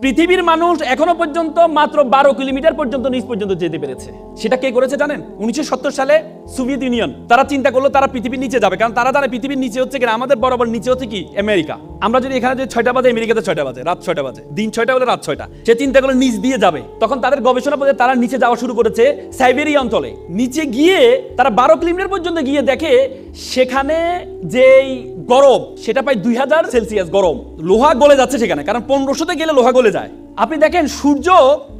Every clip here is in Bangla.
পৃথিবীর মানুষ এখনো পর্যন্ত মাত্র 12 কিলোমিটার পর্যন্ত নিচ পর্যন্ত যেতে পেরেছে। সেটা কে করেছে জানেন? 1970 সালে সোভিয়েত ইউনিয়ন। তারা চিন্তা করলো তারা পৃথিবীর নিচে যাবে, কারণ তারা জানে পৃথিবীর নিচে হচ্ছে কিনা আমাদের বরাবর নিচে হচ্ছে কি আমেরিকা। আমরা যদি এখানে যে 6টা বাজে, আমেরিকাতে 6টা বাজে, রাত 6টা বাজে, দিন 6টা হলে রাত 6টা। সে চিন্তা করলো নিচ দিয়ে যাবে। তখন তাদের গবেষণা পথে তারা নিচে যাওয়া শুরু করেছে সাইবেরিয়া অঞ্চলে। নিচে গিয়ে তারা 12 কিলোমিটার পর্যন্ত গিয়ে দেখে সেখানে যেই গরম সেটা প্রায় 2000 সেলসিয়াস গরম। লোহা গলে যাচ্ছে সেখানে, কারণ 1500তে গেলে লোহা গলে যায়। আপনি দেখেন সূর্য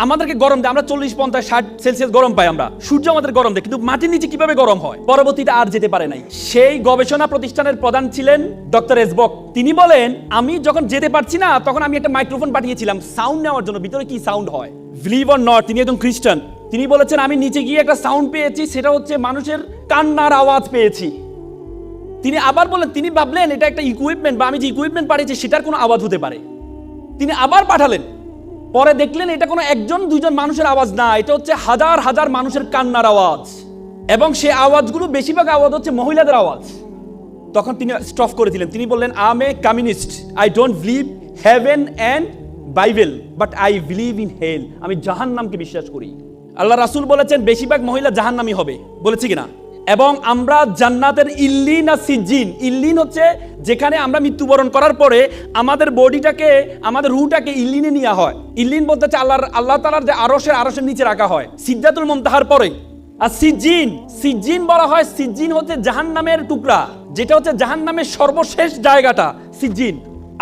আমাদেরকে গরম দেয়, আমরা 40, 50, 60 সেলসিয়াস গরম পাই আমরা, সূর্য আমাদের গরম দেয়, কিন্তু মাটির নিচে কিভাবে গরম হয় পরবর্তীতে আর যেতে পারে নাই। সেই গবেষণা প্রতিষ্ঠানের প্রধান ছিলেন ডক্টর এসবক। তিনি বলেন আমি যখন যেতে পারছি না তখন আমি একটা মাইক্রোফোন পাঠিয়েছিলাম সাউন্ড নেওয়ার জন্য, ভিতরে কি সাউন্ড হয়। বিলিভ অর নট, তিনি একজন খ্রিস্টান। তিনি বলেছেন আমি নিচে গিয়ে একটা সাউন্ড পেয়েছি, সেটা হচ্ছে মানুষের কান্নার আওয়াজ পেয়েছি। তিনি আবার বলেন, তিনি ভাবলেন এটা একটা ইকুইপমেন্ট বা আমি যে ইকুইপমেন্ট পাঠিয়েছি সেটার কোনো আওয়াজ হতে পারে। তিনি আবার পাঠালেন, পরে দেখলেন এটা কোনো একজন দুইজন মানুষের আওয়াজ না, এটা হচ্ছে হাজার হাজার মানুষের কান্নার আওয়াজ, এবং সেই আওয়াজগুলো বেশিরভাগ আওয়াজ হচ্ছে মহিলাদের আওয়াজ। তখন তিনি স্টপ করে দিলেন। তিনি বললেন I am a communist, I don't believe heaven and Bible but I believe in hell. আমি জাহান্নামকে বিশ্বাস করি। আল্লাহ রাসূল বলেছেন বেশিরভাগ মহিলা জাহান্নামী হবে, বলেছে কিনা? এবং আমরা জান্নাতের ইল্লিন আর সিজ্জিন, ইল্লিন হচ্ছে যেখানে আমরা মৃত্যুবরণ করার পরে আমাদের বডিটাকে, আমাদের রুহটাকে ইল্লিনে নেওয়া হয়। ইল্লিন বলতে হচ্ছে আল্লাহ তাআলার যে আরশের নিচে রাখা হয় সিদরাতুল মুনতাহার পরে। আর সিজ্জিন বলা হয়, সিজ্জিন হচ্ছে জাহান্নামের টুকরা, যেটা হচ্ছে জাহান্নামের সর্বশেষ জায়গাটা সিজ্জিন।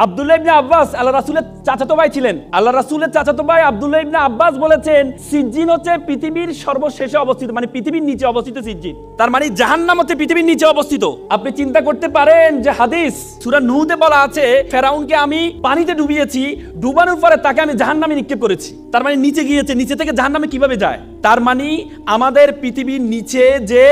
আব্দুল্লাহ ইবনে আব্বাস আল্লাহ রাসূলের চাচাতো ভাই ছিলেন। আল্লাহ রাসূলের চাচাতো ভাই আব্দুল্লাহ ইবনে আব্বাস বলেছেন সিজ্জিন হচ্ছে পৃথিবীর সর্বশেষে অবস্থিত, মানে পৃথিবীর নিচে অবস্থিত সিজ্জিন। তার মানে জাহান্নাম হচ্ছে পৃথিবীর নিচে অবস্থিত। আপনি চিন্তা করতে পারেন যে হাদিস সূরা নূহতে বলা আছে ফেরাউনকে আমি পানিতে ডুবিয়েছি, ডুবানোর পরে তাকে আমি জাহান্নামে নিক্ষেপ করেছি। তার মানে নিচে গিয়েছে, নিচে থেকে জাহান্নামে কিভাবে যায়? তার মানে আমাদের পৃথিবীর নিচে যে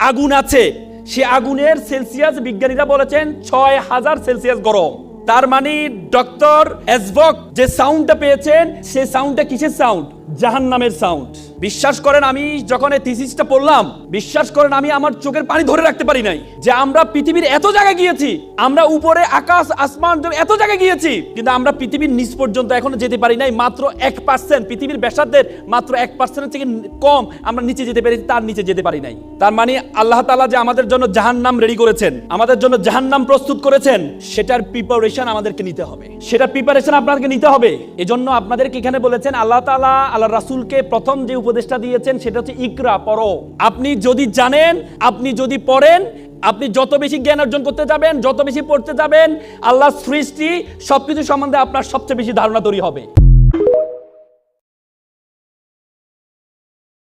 আগুন আছে সে আগুনের সেলসিয়াস বিজ্ঞানীরা বলেছেন 6000 সেলসিয়াস গরম। তার মানে ডক্টর এসবক যে সাউন্ডটা পেয়েছেন সেই সাউন্ডটা কিসের সাউন্ড? জাহান্নামের সাউন্ড। বিশ্বাস করেন আমি যখন এই থিসিসটা পড়লাম, বিশ্বাস করেন আমি আমার চোখের পানি ধরে রাখতে পারি নাই যে আমরা পৃথিবীর এত জায়গায় গিয়েছি, আমরা উপরে আকাশ আসমান এত জায়গায় গিয়েছি, কিন্তু আমরা পৃথিবীর নিচ পর্যন্ত এখনো যেতে পারি নাই। মাত্র 1%, পৃথিবীর ব্যাসার্ধের মাত্র 1% থেকে কম আমরা নিচে যেতে পেরেছি, তার নিচে যেতে পারি নাই। তার মানে আল্লাহ তাআলা যে আমাদের জন্য জাহান্নাম রেডি করেছেন, আমাদের জন্য জাহান্নাম প্রস্তুত করেছেন, সেটার প্রিপারেশন আমাদেরকে নিতে হবে, সেটার প্রিপারেশন আপনাদেরকে নিতে হবে। এজন্য আপনাদেরকে এখানে বলেছেন আল্লাহ তাআলা আল্লাহ রাসূলকে প্রথম যে উপদেশটা দিয়েছেন সেটা হচ্ছে ইকরা, পড়ো। আপনি যদি জানেন, আপনি যদি পড়েন, আপনি যত বেশি জ্ঞান অর্জন করতে যাবেন, যত বেশি পড়তে যাবেন, আল্লাহর সৃষ্টি সবকিছু সম্বন্ধে আপনার সবচেয়ে বেশি ধারণা তৈরি হবে।